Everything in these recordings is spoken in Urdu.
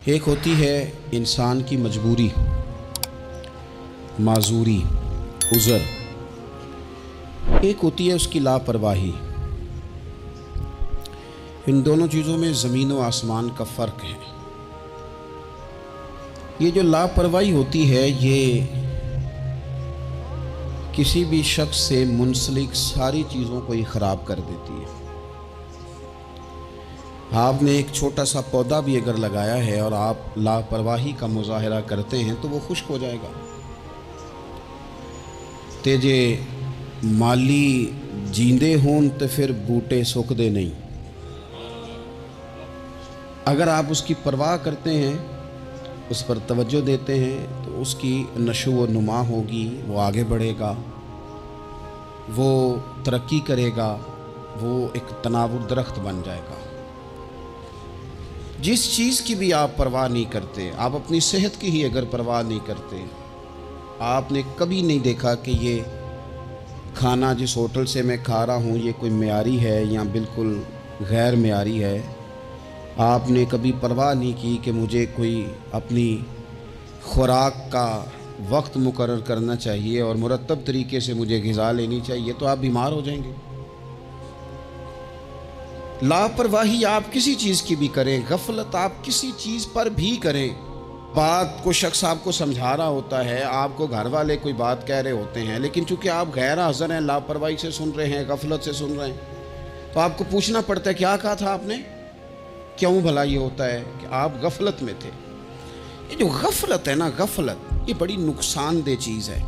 ایک ہوتی ہے انسان کی مجبوری، معذوری، عذر، ایک ہوتی ہے اس کی لاپرواہی۔ ان دونوں چیزوں میں زمین و آسمان کا فرق ہے۔ یہ جو لاپرواہی ہوتی ہے یہ کسی بھی شخص سے منسلک ساری چیزوں کو ہی خراب کر دیتی ہے۔ آپ نے ایک چھوٹا سا پودا بھی اگر لگایا ہے اور آپ لاپرواہی کا مظاہرہ کرتے ہیں تو وہ خشک ہو جائے گا۔ تے جے مالی جیندے ہون تو پھر بوٹے سک دے نہیں۔ اگر آپ اس کی پرواہ کرتے ہیں، اس پر توجہ دیتے ہیں تو اس کی نشو و نما ہوگی، وہ آگے بڑھے گا، وہ ترقی کرے گا، وہ ایک تناور درخت بن جائے گا۔ جس چیز کی بھی آپ پرواہ نہیں کرتے، آپ اپنی صحت کی ہی اگر پرواہ نہیں کرتے، آپ نے کبھی نہیں دیکھا کہ یہ کھانا جس ہوٹل سے میں کھا رہا ہوں یہ کوئی معیاری ہے یا بالکل غیر معیاری ہے، آپ نے کبھی پرواہ نہیں کی کہ مجھے کوئی اپنی خوراک کا وقت مقرر کرنا چاہیے اور مرتب طریقے سے مجھے غذا لینی چاہیے، تو آپ بیمار ہو جائیں گے۔ لاپرواہی آپ کسی چیز کی بھی کریں، غفلت آپ کسی چیز پر بھی کریں، بات کو شخص آپ کو سمجھا رہا ہوتا ہے، آپ کو گھر والے کوئی بات کہہ رہے ہوتے ہیں، لیکن چونکہ آپ غیر حاضر ہیں، لاپرواہی سے سن رہے ہیں، غفلت سے سن رہے ہیں، تو آپ کو پوچھنا پڑتا ہے کیا کہا تھا آپ نے؟ کیوں بھلا یہ ہوتا ہے کہ آپ غفلت میں تھے؟ یہ جو غفلت ہے نا، غفلت یہ بڑی نقصان دہ چیز ہے۔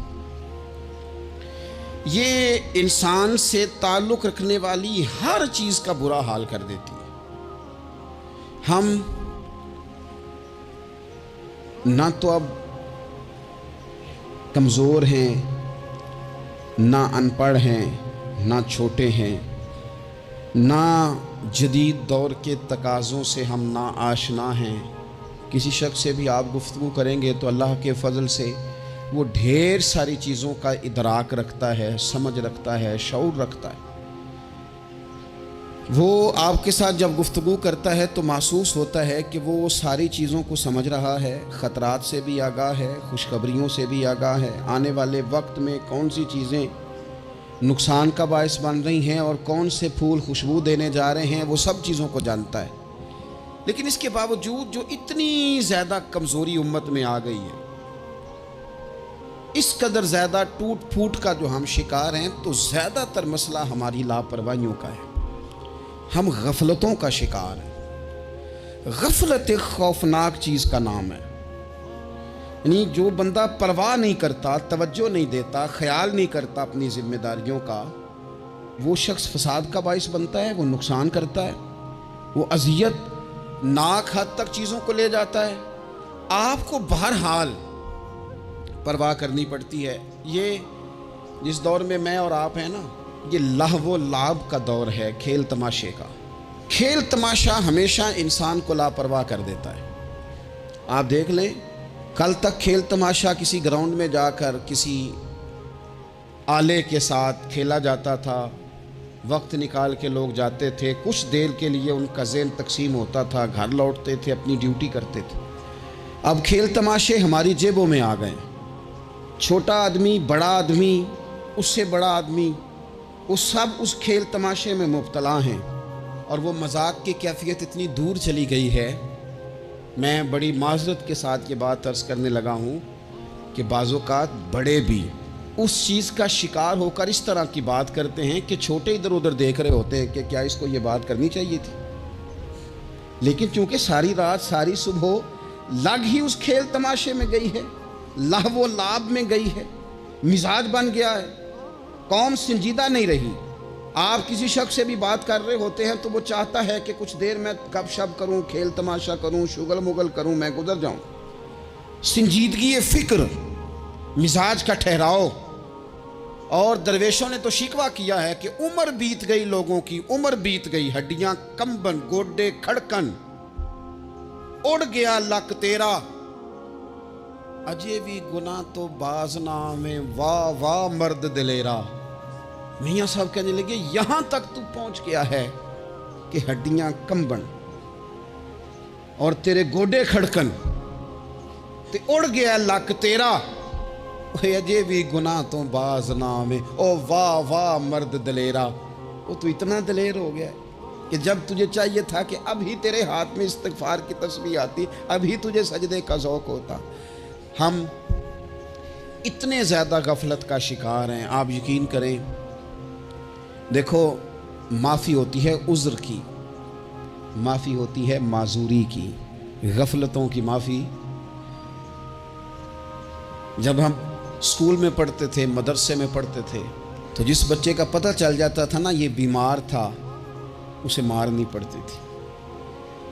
یہ انسان سے تعلق رکھنے والی ہر چیز کا برا حال کر دیتی ہے۔ ہم نہ تو اب کمزور ہیں، نہ ان پڑھ ہیں، نہ چھوٹے ہیں، نہ جدید دور کے تقاضوں سے ہم نا آشنا ہیں۔ کسی شخص سے بھی آپ گفتگو کریں گے تو اللہ کے فضل سے وہ ڈھیر ساری چیزوں کا ادراک رکھتا ہے، سمجھ رکھتا ہے، شعور رکھتا ہے۔ وہ آپ کے ساتھ جب گفتگو کرتا ہے تو محسوس ہوتا ہے کہ وہ ساری چیزوں کو سمجھ رہا ہے، خطرات سے بھی آگاہ ہے، خوشخبریوں سے بھی آگاہ ہے، آنے والے وقت میں کون سی چیزیں نقصان کا باعث بن رہی ہیں اور کون سے پھول خوشبو دینے جا رہے ہیں، وہ سب چیزوں کو جانتا ہے۔ لیکن اس کے باوجود جو اتنی زیادہ کمزوری امت میں آ گئی ہے، اس قدر زیادہ ٹوٹ پھوٹ کا جو ہم شکار ہیں، تو زیادہ تر مسئلہ ہماری لاپرواہیوں کا ہے، ہم غفلتوں کا شکار ہیں۔ غفلت ایک خوفناک چیز کا نام ہے، یعنی جو بندہ پرواہ نہیں کرتا، توجہ نہیں دیتا، خیال نہیں کرتا اپنی ذمہ داریوں کا، وہ شخص فساد کا باعث بنتا ہے، وہ نقصان کرتا ہے، وہ اذیت ناک حد تک چیزوں کو لے جاتا ہے۔ آپ کو بہرحال پرواہ کرنی پڑتی ہے۔ یہ جس دور میں میں اور آپ ہیں نا، یہ لہو و لعب کا دور ہے، کھیل تماشے کا۔ کھیل تماشا ہمیشہ انسان کو لاپرواہ کر دیتا ہے۔ آپ دیکھ لیں، کل تک کھیل تماشا کسی گراؤنڈ میں جا کر کسی آلے کے ساتھ کھیلا جاتا تھا، وقت نکال کے لوگ جاتے تھے، کچھ دیر کے لیے ان کا ذہن تقسیم ہوتا تھا، گھر لوٹتے تھے، اپنی ڈیوٹی کرتے تھے۔ اب کھیل تماشے ہماری جیبوں میں آ گئے، چھوٹا آدمی، بڑا آدمی، اس سے بڑا آدمی، وہ سب اس کھیل تماشے میں مبتلا ہیں، اور وہ مذاق کی کیفیت اتنی دور چلی گئی ہے، میں بڑی معذرت کے ساتھ یہ بات عرض کرنے لگا ہوں کہ بعض اوقات بڑے بھی اس چیز کا شکار ہو کر اس طرح کی بات کرتے ہیں کہ چھوٹے ادھر ادھر دیکھ رہے ہوتے ہیں کہ کیا اس کو یہ بات کرنی چاہیے تھی، لیکن چونکہ ساری رات ساری صبح لگ ہی اس کھیل تماشے میں گئی ہے، لہو و لعب میں گئی ہے، مزاج بن گیا ہے، قوم سنجیدہ نہیں رہی۔ آپ کسی شخص سے بھی بات کر رہے ہوتے ہیں تو وہ چاہتا ہے کہ کچھ دیر میں گپ شپ کروں، کھیل تماشا کروں، شغل مغل کروں، میں گزر جاؤں۔ سنجیدگی فکر، مزاج کا ٹھہراؤ۔ اور درویشوں نے تو شکوہ کیا ہے کہ عمر بیت گئی، لوگوں کی عمر بیت گئی، ہڈیاں کمبن، گوڈے کھڑکن، اڑ گیا لک تیرا، اجے بھی گناہ تو باز نہ میں، واہ واہ مرد دلیرا۔ میاں صاحب کہنے لگے یہاں تک تو پہنچ گیا ہے کہ ہڈیاں کمبن۔ اور تیرے گوڈے کھڑکن تے اڑ گیا لک تیرا، اجے بھی گناہ تو باز نام ہے، او واہ واہ مرد دلیرا۔ وہ تو اتنا دلیر ہو گیا کہ جب تجھے چاہیے تھا کہ اب ہی تیرے ہاتھ میں استغفار کی تسبیح آتی، اب ہی تجھے سجدے کا ذوق ہوتا۔ ہم اتنے زیادہ غفلت کا شکار ہیں، آپ یقین کریں۔ دیکھو، معافی ہوتی ہے عذر کی، معافی ہوتی ہے معذوری کی، غفلتوں کی معافی۔ جب ہم اسکول میں پڑھتے تھے، مدرسے میں پڑھتے تھے، تو جس بچے کا پتہ چل جاتا تھا نا یہ بیمار تھا، اسے مار نہیں پڑتی تھی۔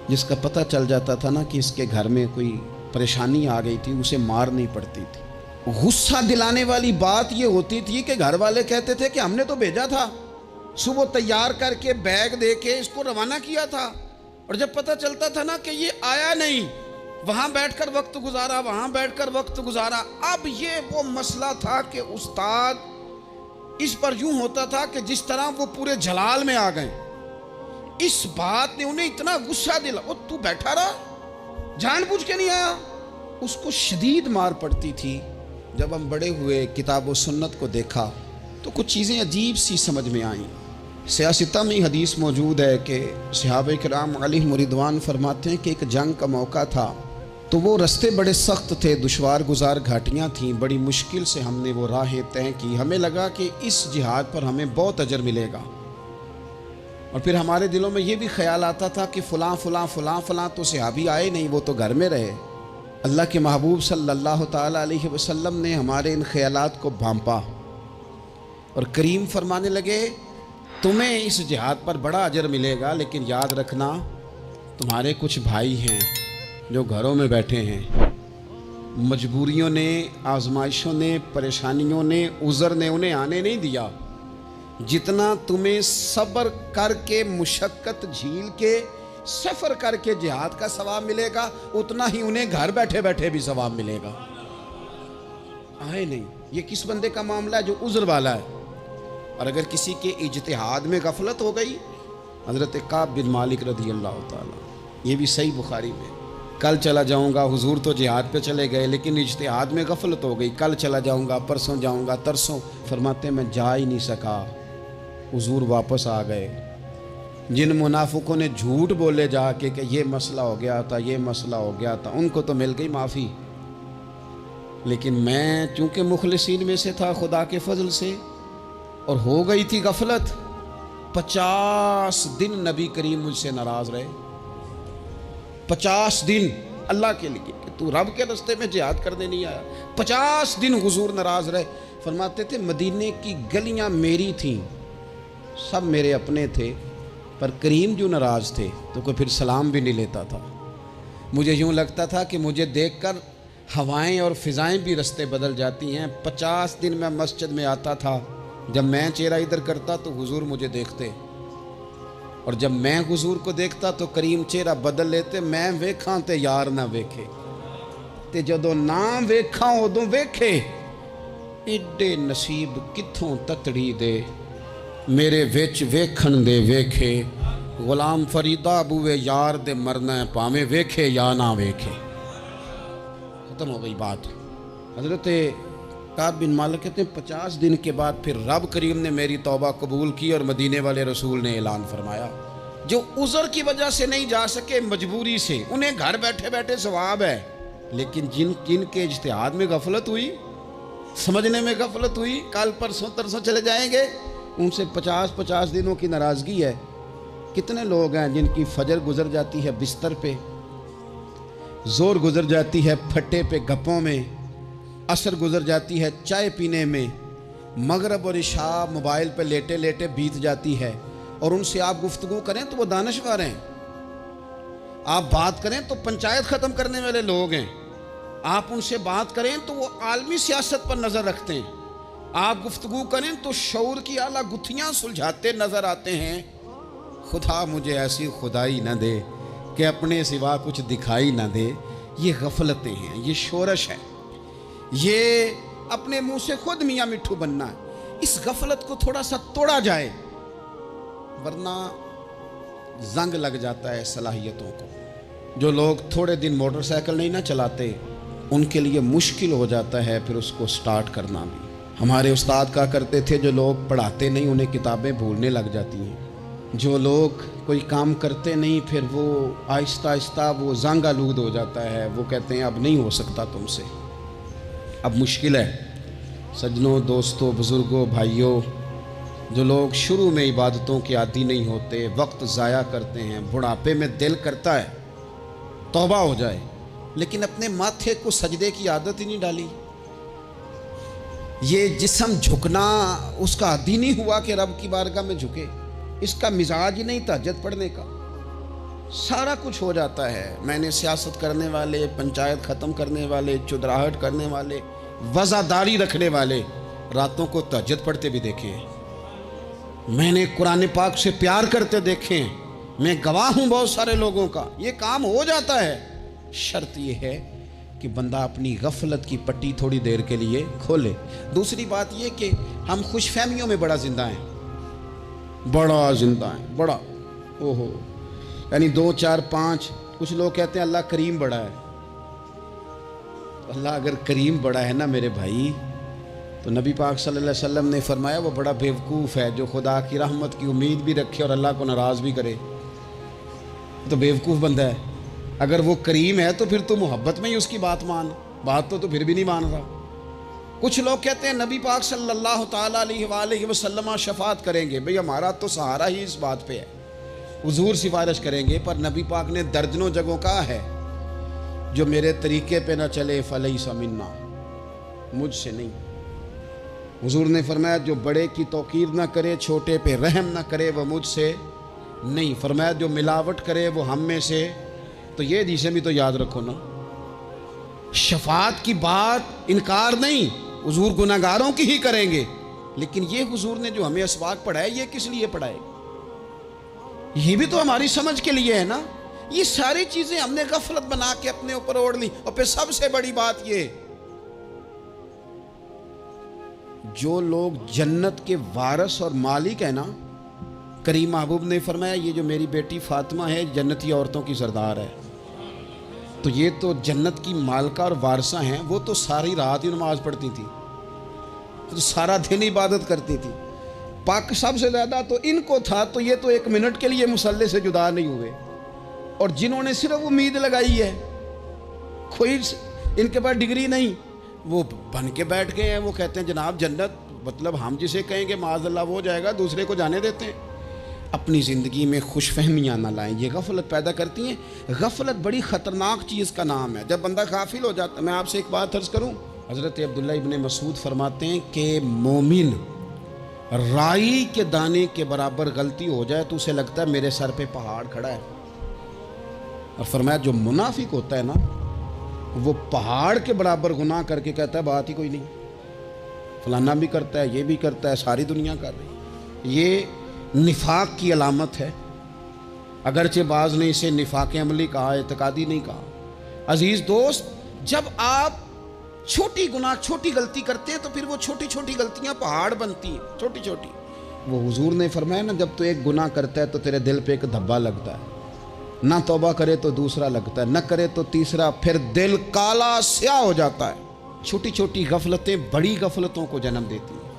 جس کا پتہ چل جاتا تھا نا کہ اس کے گھر میں کوئی پریشانی آ گئی تھی، اسے مار نہیں پڑتی تھی۔ غصہ دلانے والی بات یہ ہوتی تھی کہ گھر والے کہتے تھے کہ ہم نے تو بھیجا تھا، صبح تیار کر کے بیگ دے کے اس کو روانہ کیا تھا، اور جب پتہ چلتا تھا نا کہ یہ آیا نہیں، وہاں بیٹھ کر وقت گزارا، وہاں بیٹھ کر وقت گزارا۔ اب یہ وہ مسئلہ تھا کہ استاد اس پر یوں ہوتا تھا کہ جس طرح وہ پورے جلال میں آ گئے۔ اس بات نے انہیں اتنا غصہ دلا، وہ تو بیٹھا رہا، جان بوجھ کے نہیں آیا۔ اس کو شدید مار پڑتی تھی۔ جب ہم بڑے ہوئے، کتاب و سنت کو دیکھا تو کچھ چیزیں عجیب سی سمجھ میں آئیں۔ سیاستہ میں حدیث موجود ہے کہ صحابہ کرام علیہم رضوان فرماتے ہیں کہ ایک جنگ کا موقع تھا، تو وہ رستے بڑے سخت تھے، دشوار گزار گھاٹیاں تھیں، بڑی مشکل سے ہم نے وہ راہیں طے کی۔ ہمیں لگا کہ اس جہاد پر ہمیں بہت اجر ملے گا، اور پھر ہمارے دلوں میں یہ بھی خیال آتا تھا کہ فلاں فلاں فلاں فلاں تو صحابی آئے نہیں، وہ تو گھر میں رہے۔ اللہ کے محبوب صلی اللہ تعالیٰ علیہ وسلم نے ہمارے ان خیالات کو بھانپا اور کریم فرمانے لگے تمہیں اس جہاد پر بڑا اجر ملے گا، لیکن یاد رکھنا تمہارے کچھ بھائی ہیں جو گھروں میں بیٹھے ہیں، مجبوریوں نے، آزمائشوں نے، پریشانیوں نے، عذر نے انہیں آنے نہیں دیا۔ جتنا تمہیں صبر کر کے، مشقت جھیل کے، سفر کر کے جہاد کا ثواب ملے گا، اتنا ہی انہیں گھر بیٹھے بیٹھے بھی ثواب ملے گا۔ آئے نہیں۔ یہ کس بندے کا معاملہ ہے؟ جو عذر والا ہے۔ اور اگر کسی کے اجتہاد میں غفلت ہو گئی، حضرت کعب بن مالک رضی اللہ تعالیٰ، یہ بھی صحیح بخاری میں، کل چلا جاؤں گا، حضور تو جہاد پہ چلے گئے لیکن اجتہاد میں غفلت ہو گئی، کل چلا جاؤں گا، پرسوں جاؤں گا، ترسوں، فرماتے میں جا ہی نہیں سکا، حضور واپس آ گئے۔ جن منافقوں نے جھوٹ بولے جا کے کہ یہ مسئلہ ہو گیا تھا، یہ مسئلہ ہو گیا تھا، ان کو تو مل گئی معافی، لیکن میں چونکہ مخلصین میں سے تھا خدا کے فضل سے، اور ہو گئی تھی غفلت، 50 دن نبی کریم مجھ سے ناراض رہے۔ 50 دن اللہ کے لیے کہ تو رب کے رستے میں جہاد کرنے نہیں آیا۔ 50 دن حضور ناراض رہے۔ فرماتے تھے مدینے کی گلیاں میری تھیں، سب میرے اپنے تھے، پر کریم جو ناراض تھے تو کوئی پھر سلام بھی نہیں لیتا تھا۔ مجھے یوں لگتا تھا کہ مجھے دیکھ کر ہوائیں اور فضائیں بھی رستے بدل جاتی ہیں۔ 50 دن میں مسجد میں آتا تھا، جب میں چہرہ ادھر کرتا تو حضور مجھے دیکھتے، اور جب میں حضور کو دیکھتا تو کریم چہرہ بدل لیتے۔ میں ویکھاں تے یار نہ ویکھے، تے جدوں نہ ویکھاں ادوں ویکھے، ایڈے نصیب کتھوں تتڑی دے، میرے وچ ویکھن دے ویکھے، غلام فریدہ بوئے یار دے مرنا ہے، پاویں ویکھے یا نہ ویکھے۔ ختم ہو گئی بات۔ حضرت کعب بن مالک کہتے ہیں 50 دن کے بعد پھر رب کریم نے میری توبہ قبول کی، اور مدینے والے رسول نے اعلان فرمایا جو عذر کی وجہ سے نہیں جا سکے، مجبوری سے، انہیں گھر بیٹھے بیٹھے ثواب ہے، لیکن جن کے اجتہاد میں غفلت ہوئی، سمجھنے میں غفلت ہوئی، کل پرسوں ترسوں چلے جائیں گے، ان سے 50 دنوں کی ناراضگی ہے۔ کتنے لوگ ہیں جن کی فجر گزر جاتی ہے بستر پہ، زور گزر جاتی ہے پھٹے پہ گپوں میں، عصر گزر جاتی ہے چائے پینے میں، مغرب اور عشاء موبائل پہ لیٹے لیٹے بیت جاتی ہے، اور ان سے آپ گفتگو کریں تو وہ دانشور ہیں، آپ بات کریں تو پنچایت ختم کرنے والے لوگ ہیں، آپ ان سے بات کریں تو وہ عالمی سیاست پر نظر رکھتے ہیں، آپ گفتگو کریں تو شعور کی اعلیٰ گتھیاں سلجھاتے نظر آتے ہیں۔ خدا مجھے ایسی خدائی نہ دے کہ اپنے سوا کچھ دکھائی نہ دے۔ یہ غفلتیں ہیں، یہ شورش ہے، یہ اپنے منہ سے خود میاں مٹھو بننا ہے۔ اس غفلت کو تھوڑا سا توڑا جائے، ورنہ زنگ لگ جاتا ہے صلاحیتوں کو۔ جو لوگ تھوڑے دن موٹر سائیکل نہیں نہ چلاتے ان کے لیے مشکل ہو جاتا ہے پھر اس کو سٹارٹ کرنا بھی۔ ہمارے استاد کہا کرتے تھے جو لوگ پڑھاتے نہیں انہیں کتابیں بھولنے لگ جاتی ہیں، جو لوگ کوئی کام کرتے نہیں پھر وہ آہستہ آہستہ وہ زنگ آلود ہو جاتا ہے، وہ کہتے ہیں اب نہیں ہو سکتا تم سے، اب مشکل ہے۔ سجنوں، دوستوں، بزرگوں، بھائیوں، جو لوگ شروع میں عبادتوں کے عادی نہیں ہوتے، وقت ضائع کرتے ہیں، بڑھاپے میں دل کرتا ہے توبہ ہو جائے، لیکن اپنے ماتھے کو سجدے کی عادت ہی نہیں ڈالی۔ یہ جسم جھکنا اس کا عادی نہیں ہوا کہ رب کی بارگاہ میں جھکے، اس کا مزاج ہی نہیں تہجد پڑھنے کا۔ سارا کچھ ہو جاتا ہے۔ میں نے سیاست کرنے والے، پنچایت ختم کرنے والے، چودراہٹ کرنے والے، وزاداری رکھنے والے راتوں کو تہجد پڑھتے بھی دیکھے ہیں۔ میں نے قرآن پاک سے پیار کرتے دیکھے ہیں، میں گواہ ہوں بہت سارے لوگوں کا۔ یہ کام ہو جاتا ہے، شرط یہ ہے کہ بندہ اپنی غفلت کی پٹی تھوڑی دیر کے لیے کھولے۔ دوسری بات یہ کہ ہم خوش فہمیوں میں بڑا زندہ ہیں، بڑا زندہ ہیں، بڑا اوہو، یعنی 2 4 5۔ کچھ لوگ کہتے ہیں اللہ کریم بڑا ہے۔ اللہ اگر کریم بڑا ہے نا میرے بھائی، تو نبی پاک صلی اللہ علیہ وسلم نے فرمایا وہ بڑا بیوقوف ہے جو خدا کی رحمت کی امید بھی رکھے اور اللہ کو ناراض بھی کرے، تو بیوقوف بندہ ہے۔ اگر وہ کریم ہے تو پھر تو محبت میں ہی اس کی بات مان، بات تو پھر بھی نہیں مان رہا۔ کچھ لوگ کہتے ہیں نبی پاک صلی اللہ تعالیٰ علیہ وآلہ وسلم شفاعت کریں گے۔ بھئی ہمارا تو سہارا ہی اس بات پہ ہے، حضور سفارش کریں گے، پر نبی پاک نے درجنوں جگہوں کہا ہے جو میرے طریقے پہ نہ چلے فلیس منا، مجھ سے نہیں۔ حضور نے فرمایا جو بڑے کی توقیر نہ کرے، چھوٹے پہ رحم نہ کرے، وہ مجھ سے نہیں۔ فرمایا جو ملاوٹ کرے وہ ہم میں سے، تو یہ حدیثیں بھی تو یاد رکھو نا۔ شفاعت کی بات انکار نہیں، حضور گناہگاروں کی ہی کریں گے، لیکن یہ حضور نے جو ہمیں اسباق پڑھائے یہ کس لیے پڑھائے؟ یہ بھی تو ہماری سمجھ کے لیے ہے نا۔ یہ ساری چیزیں ہم نے غفلت بنا کے اپنے اوپر اوڑھ لی۔ اور پھر سب سے بڑی بات یہ، جو لوگ جنت کے وارث اور مالک ہیں نا، کریم محبوب نے فرمایا یہ جو میری بیٹی فاطمہ ہے جنتی عورتوں کی سردار ہے، تو یہ تو جنت کی مالکہ اور وارثہ ہیں۔ وہ تو ساری رات ہی نماز پڑھتی تھی، تو سارا دن عبادت کرتی تھی۔ پاک سب سے زیادہ تو ان کو تھا، تو یہ تو 1 منٹ کے لیے مصلی سے جدا نہیں ہوئے۔ اور جنہوں نے صرف امید لگائی ہے، کوئی ان کے پاس ڈگری نہیں، وہ بن کے بیٹھ گئے ہیں۔ وہ کہتے ہیں جناب جنت، مطلب ہم جسے کہیں گے معاذ اللہ وہ جائے گا، دوسرے کو جانے دیتے ہیں۔ اپنی زندگی میں خوش فہمیاں نہ لائیں، یہ غفلت پیدا کرتی ہیں۔ غفلت بڑی خطرناک چیز کا نام ہے۔ جب بندہ غافل ہو جاتا ہے، میں آپ سے ایک بات عرض کروں، حضرت عبداللہ ابن مسعود فرماتے ہیں کہ مومن رائی کے دانے کے برابر غلطی ہو جائے تو اسے لگتا ہے میرے سر پہ پہاڑ کھڑا ہے، اور فرمایا جو منافق ہوتا ہے نا، وہ پہاڑ کے برابر گناہ کر کے کہتا ہے بات ہی کوئی نہیں، فلانا بھی کرتا ہے، یہ بھی کرتا ہے، ساری دنیا کر رہی۔ یہ نفاق کی علامت ہے، اگرچہ بعض نے اسے نفاق عملی کہا، اعتقادی نہیں کہا۔ عزیز دوست، جب آپ چھوٹی گناہ، چھوٹی غلطی کرتے ہیں تو پھر وہ چھوٹی چھوٹی غلطیاں پہاڑ بنتی ہیں، چھوٹی چھوٹی۔ وہ حضور نے فرمایا نا، جب تو ایک گناہ کرتا ہے تو تیرے دل پہ ایک دھبا لگتا ہے، نہ توبہ کرے تو دوسرا لگتا ہے، نہ کرے تو تیسرا، پھر دل کالا سیاہ ہو جاتا ہے۔ چھوٹی چھوٹی غفلتیں بڑی غفلتوں کو جنم دیتی ہیں،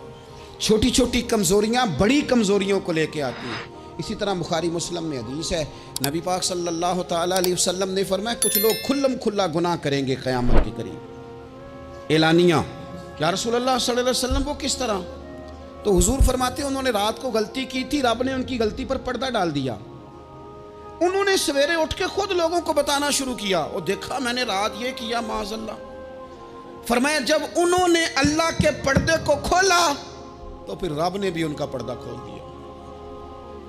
چھوٹی چھوٹی کمزوریاں بڑی کمزوریوں کو لے کے آتی ہیں۔ اسی طرح بخاری مسلم میں حدیث ہے، نبی پاک صلی اللہ تعالیٰ علیہ وسلم نے فرمایا کچھ لوگ کھلم کھلا گناہ کریں گے قیامت کے قریب، اعلانیہ۔ یا رسول اللہ صلی اللہ علیہ وسلم وہ کس طرح؟ تو حضور فرماتے ہیں انہوں نے رات کو غلطی کی تھی، رب نے ان کی غلطی پر پردہ ڈال دیا، انہوں نے سویرے اٹھ کے خود لوگوں کو بتانا شروع کیا، اور دیکھا میں نے رات یہ کیا، معاذ اللہ۔ فرمایا جب انہوں نے اللہ کے پردے کو کھولا تو پھر رب نے بھی ان کا پردہ کھول دیا۔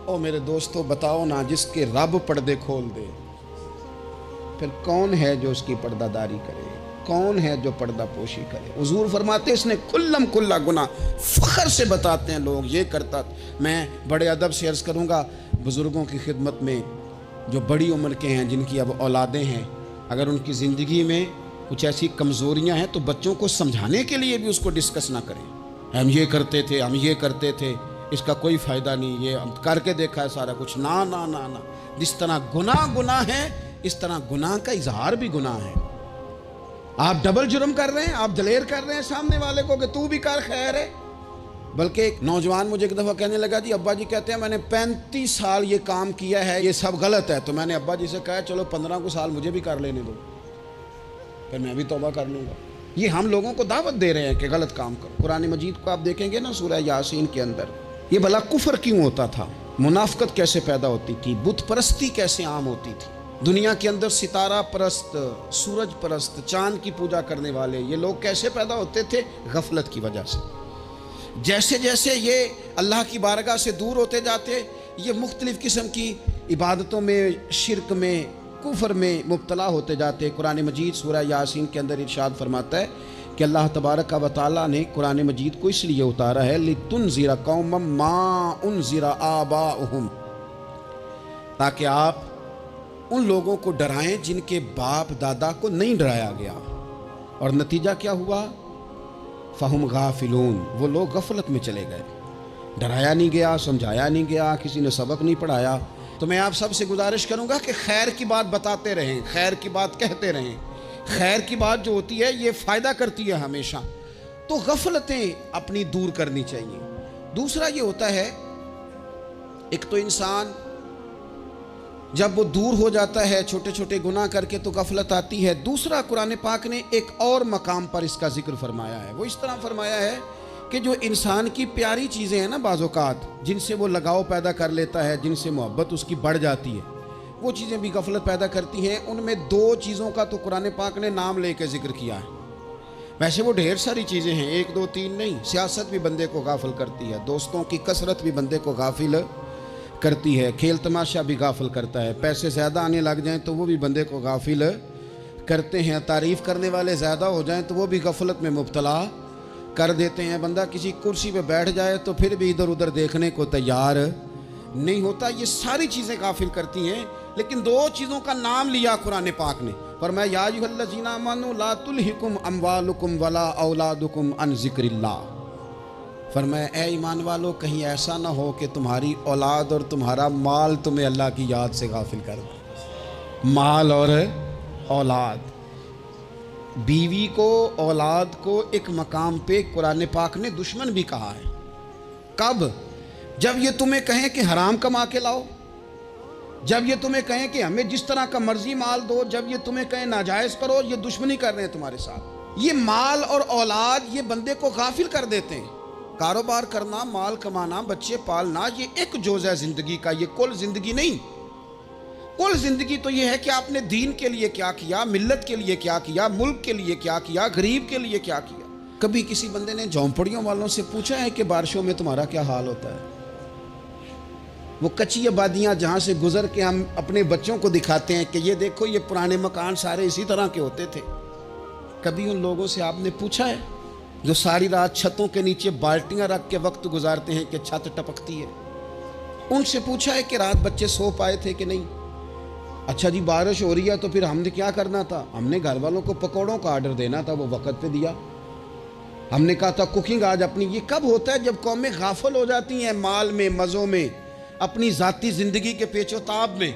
او میرے دوستو، بتاؤ نا، جس کے رب پردے کھول دے پھر کون ہے جو اس کی پردہ داری کرے؟ کون ہے جو پردہ پوشی کرے؟ حضور فرماتے اس نے کلم کلا گناہ، فخر سے بتاتے ہیں لوگ یہ کرتا۔ میں بڑے ادب سے عرض کروں گا بزرگوں کی خدمت میں، جو بڑی عمر کے ہیں، جن کی اب اولادیں ہیں، اگر ان کی زندگی میں کچھ ایسی کمزوریاں ہیں تو بچوں کو سمجھانے کے لیے بھی اس کو ڈسکس نہ کریں۔ ہم یہ کرتے تھے، ہم یہ کرتے تھے، اس کا کوئی فائدہ نہیں، یہ ہم کر کے دیکھا ہے سارا کچھ۔ نہ نہ نہ نہ، جس طرح گناہ ہے اس طرح گناہ کا اظہار بھی گناہ ہے. آپ ڈبل جرم کر رہے ہیں, آپ دلیر کر رہے ہیں سامنے والے کو کہ تو بھی کر, خیر ہے. بلکہ ایک نوجوان مجھے ایک دفعہ کہنے لگا جی ابا جی کہتے ہیں میں نے 35 سال یہ کام کیا ہے, یہ سب غلط ہے. تو میں نے ابا جی سے کہا چلو 15 کو سال مجھے بھی کر لینے دو, پھر میں بھی توبہ کر لوں گا. یہ ہم لوگوں کو دعوت دے رہے ہیں کہ غلط کام کرو. قرآن مجید کو آپ دیکھیں گے نا سورہ یاسین کے اندر, یہ بھلا کفر کیوں ہوتا تھا, منافقت کیسے پیدا ہوتی تھی, بت پرستی کیسے عام ہوتی تھی. دنیا کے اندر ستارہ پرست, سورج پرست, چاند کی پوجا کرنے والے یہ لوگ کیسے پیدا ہوتے تھے, غفلت کی وجہ سے. جیسے جیسے یہ اللہ کی بارگاہ سے دور ہوتے جاتے, یہ مختلف قسم کی عبادتوں میں, شرک میں, کفر میں مبتلا ہوتے جاتے. قرآن مجید سورہ یاسین کے اندر ارشاد فرماتا ہے کہ اللہ تبارک و تعالیٰ نے قرآن مجید کو اس لیے اتارا ہے لِتُنذِرَ قَوْمًا مَا أُنذِرَ آبَاؤُهُمْ, تاکہ آپ ان لوگوں کو ڈرائیں جن کے باپ دادا کو نہیں ڈرایا گیا. اور نتیجہ کیا ہوا, فَهُمْ غَافِلُونَ, وہ لوگ غفلت میں چلے گئے. ڈرایا نہیں گیا, سمجھایا نہیں گیا, کسی نے سبق نہیں پڑھایا. تو میں آپ سب سے گزارش کروں گا کہ خیر کی بات بتاتے رہیں, خیر کی بات کہتے رہیں. خیر کی بات جو ہوتی ہے یہ فائدہ کرتی ہے ہمیشہ. تو غفلتیں اپنی دور کرنی چاہیے. دوسرا یہ ہوتا ہے, ایک تو انسان جب وہ دور ہو جاتا ہے چھوٹے چھوٹے گناہ کر کے تو غفلت آتی ہے. دوسرا قرآن پاک نے ایک اور مقام پر اس کا ذکر فرمایا ہے. وہ اس طرح فرمایا ہے کہ جو انسان کی پیاری چیزیں ہیں نا بعض اوقات, جن سے وہ لگاؤ پیدا کر لیتا ہے, جن سے محبت اس کی بڑھ جاتی ہے, وہ چیزیں بھی غفلت پیدا کرتی ہیں. ان میں 2 چیزوں کا تو قرآن پاک نے نام لے کے ذکر کیا ہے. ویسے وہ ڈھیر ساری چیزیں ہیں, 1 2 3 نہیں. سیاست بھی بندے کو غافل کرتی ہے, دوستوں کی کثرت بھی بندے کو غافل کرتی ہے, کھیل تماشا بھی غافل کرتا ہے, پیسے زیادہ آنے لگ جائیں تو وہ بھی بندے کو غافل کرتے ہیں, تعریف کرنے والے زیادہ ہو جائیں تو وہ بھی غفلت میں مبتلا کر دیتے ہیں. بندہ کسی کرسی پہ بیٹھ جائے تو پھر بھی ادھر ادھر دیکھنے کو تیار نہیں ہوتا. یہ ساری چیزیں غافل کرتی ہیں. لیکن 2 چیزوں کا نام لیا قرآن پاک نے, فرمایا یا ایھا الذین آمنوا لا تلھکم اموالکم ولا اولادکم عن ذکر اللہ. فرمایا اے ایمان والو, کہیں ایسا نہ ہو کہ تمہاری اولاد اور تمہارا مال تمہیں اللہ کی یاد سے غافل کر دے. مال اور اولاد, بیوی کو, اولاد کو ایک مقام پہ قرآن پاک نے دشمن بھی کہا ہے. کب؟ جب یہ تمہیں کہیں کہ حرام کما کے لاؤ, جب یہ تمہیں کہیں کہ ہمیں جس طرح کا مرضی مال دو, جب یہ تمہیں کہیں ناجائز کرو, یہ دشمنی کر رہے ہیں تمہارے ساتھ. یہ مال اور اولاد یہ بندے کو غافل کر دیتے ہیں. کاروبار کرنا, مال کمانا, بچے پالنا, یہ ایک جزء ہے زندگی کا, یہ کل زندگی نہیں. کل زندگی تو یہ ہے کہ آپ نے دین کے لیے کیا کیا, ملت کے لیے کیا کیا, ملک کے لیے کیا کیا, غریب کے لیے کیا کیا. کبھی کسی بندے نے جھونپڑیوں والوں سے پوچھا ہے کہ بارشوں میں تمہارا کیا حال ہوتا ہے؟ وہ کچی آبادیاں جہاں سے گزر کے ہم اپنے بچوں کو دکھاتے ہیں کہ یہ دیکھو یہ پرانے مکان سارے اسی طرح کے ہوتے تھے. کبھی ان لوگوں سے آپ نے پوچھا ہے جو ساری رات چھتوں کے نیچے بالٹیاں رکھ کے وقت گزارتے ہیں کہ چھت ٹپکتی ہے؟ ان سے پوچھا ہے کہ رات بچے سو پائے تھے کہ نہیں؟ اچھا جی بارش ہو رہی ہے تو پھر ہم نے کیا کرنا تھا؟ ہم نے گھر والوں کو پکوڑوں کا آرڈر دینا تھا, وہ وقت پہ دیا. ہم نے کہا تھا کوکنگ آج اپنی. یہ کب ہوتا ہے؟ جب قومیں غافل ہو جاتی ہیں مال میں, مزوں میں, اپنی ذاتی زندگی کے پیچ و تاب میں,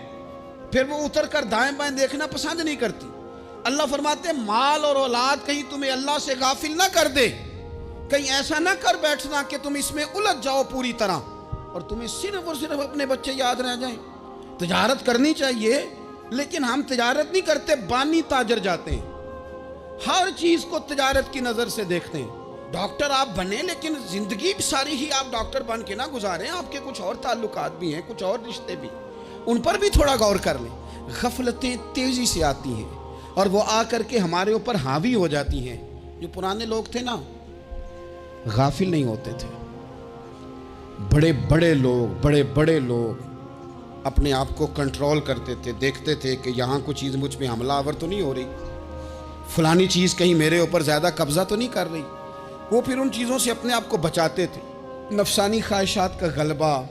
پھر وہ اتر کر دائیں بائیں دیکھنا پسند نہیں کرتی. اللہ فرماتے ہیں مال اور اولاد کہیں تمہیں اللہ سے غافل نہ کر دے, کہیں ایسا نہ کر بیٹھنا کہ تم اس میں الجھ جاؤ پوری طرح اور تمہیں صرف اور صرف اپنے بچے یاد رہ جائیں. تجارت کرنی چاہیے, لیکن ہم تجارت نہیں کرتے, بانی تاجر جاتے ہیں. ہر چیز کو تجارت کی نظر سے دیکھتے ہیں. ڈاکٹر آپ بنے لیکن زندگی ساری ہی آپ ڈاکٹر بن کے نہ گزاریں, آپ کے کچھ اور تعلقات بھی ہیں, کچھ اور رشتے بھی, ان پر بھی تھوڑا غور کر لیں. غفلتیں تیزی سے آتی ہیں اور وہ آ کر کے ہمارے اوپر حاوی ہو جاتی ہیں. جو پرانے لوگ تھے نا غافل نہیں ہوتے تھے. بڑے بڑے لوگ اپنے آپ کو کنٹرول کرتے تھے, دیکھتے تھے کہ یہاں کوئی چیز مجھ پہ حملہ آور تو نہیں ہو رہی, فلانی چیز کہیں میرے اوپر زیادہ قبضہ تو نہیں کر رہی. وہ پھر ان چیزوں سے اپنے آپ کو بچاتے تھے. نفسانی خواہشات کا غلبہ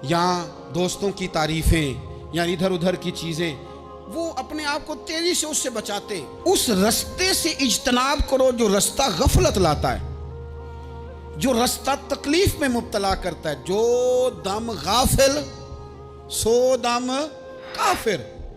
یا دوستوں کی تعریفیں یا ادھر ادھر کی چیزیں, وہ اپنے آپ کو تیزی سے اس سے بچاتے. اس رستے سے اجتناب کرو جو رستہ غفلت لاتا ہے, جو رستہ تکلیف میں مبتلا کرتا ہے. جو دم غافل سو دم کافر.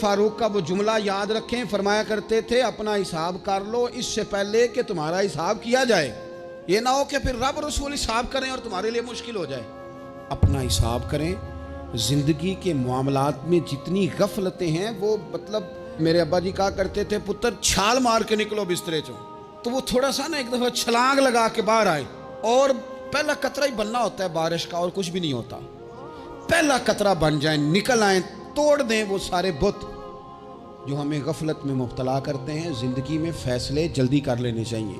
فاروق کا وہ جملہ یاد رکھیں، فرمایا کرتے تھے اپنا حساب کر لو اس سے پہلے کہ تمہارا حساب کیا جائے، یہ نہ ہو کہ پھر رب رسول حساب کریں اور تمہارے لیے مشکل ہو جائے۔ اپنا حساب کریں۔ زندگی کے معاملات میں جتنی غفلتیں ہیں وہ مطلب میرے ابا جی کہا کرتے تھے پتر چھال مار کے نکلو بسترے چوں، تو وہ تھوڑا سا نا ایک دفعہ چھلانگ لگا کے باہر آئے، اور پہلا قطرہ ہی بننا ہوتا ہے بارش کا، اور کچھ بھی نہیں ہوتا۔ پہلا قطرہ بن جائیں، نکل آئیں، توڑ دیں وہ سارے بت جو ہمیں غفلت میں مبتلا کرتے ہیں۔ زندگی میں فیصلے جلدی کر لینے چاہیے،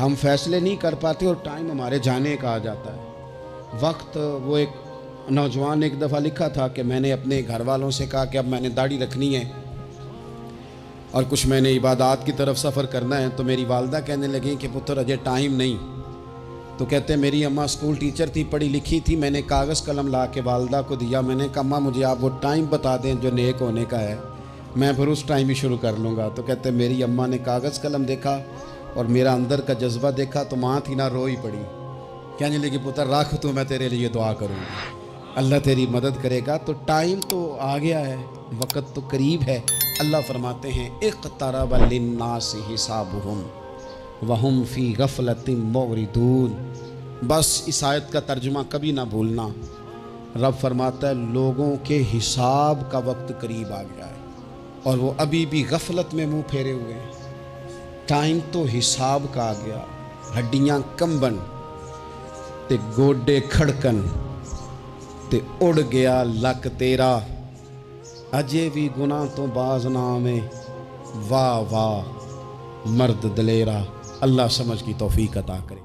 ہم فیصلے نہیں کر پاتے اور ٹائم ہمارے جانے کا آ جاتا ہے وقت۔ وہ ایک نوجوان نے ایک دفعہ لکھا تھا کہ میں نے اپنے گھر والوں سے کہا کہ اب میں نے داڑھی رکھنی ہے اور کچھ میں نے عبادات کی طرف سفر کرنا ہے، تو میری والدہ کہنے لگیں کہ پتر اجے ٹائم نہیں۔ تو کہتے ہیں میری اماں اسکول ٹیچر تھی، پڑھی لکھی تھی، میں نے کاغذ قلم لا کے والدہ کو دیا، میں نے کہا اماں مجھے آپ وہ ٹائم بتا دیں جو نیک ہونے کا ہے، میں پھر اس ٹائم ہی شروع کر لوں گا۔ تو کہتے ہیں میری اماں نے کاغذ قلم دیکھا اور میرا اندر کا جذبہ دیکھا تو ماں تھی نہ روئی پڑی، کہنے لگی پتر رکھ تو میں تیرے لیے دعا کروں گی، اللہ تیری مدد کرے گا۔ تو ٹائم تو آ گیا ہے، وقت تو قریب ہے۔ اللہ فرماتے ہیں اقترب للناس حسابهم وهم فی غفلۃ معرضون۔ بس اس آیت کا ترجمہ کبھی نہ بھولنا، رب فرماتا ہے لوگوں کے حساب کا وقت قریب آ گیا ہے اور وہ ابھی بھی غفلت میں منہ پھیرے ہوئے ہیں۔ ٹائم تو حساب کا آ گیا، ہڈیاں کمبن تے گوڈے کھڑکن تے اڑ گیا لک تیرا، اجے بھی گناہ تو باز نہ آویں، واہ واہ مرد دلیرا۔ اللہ سمجھ کی توفیق عطا کرے۔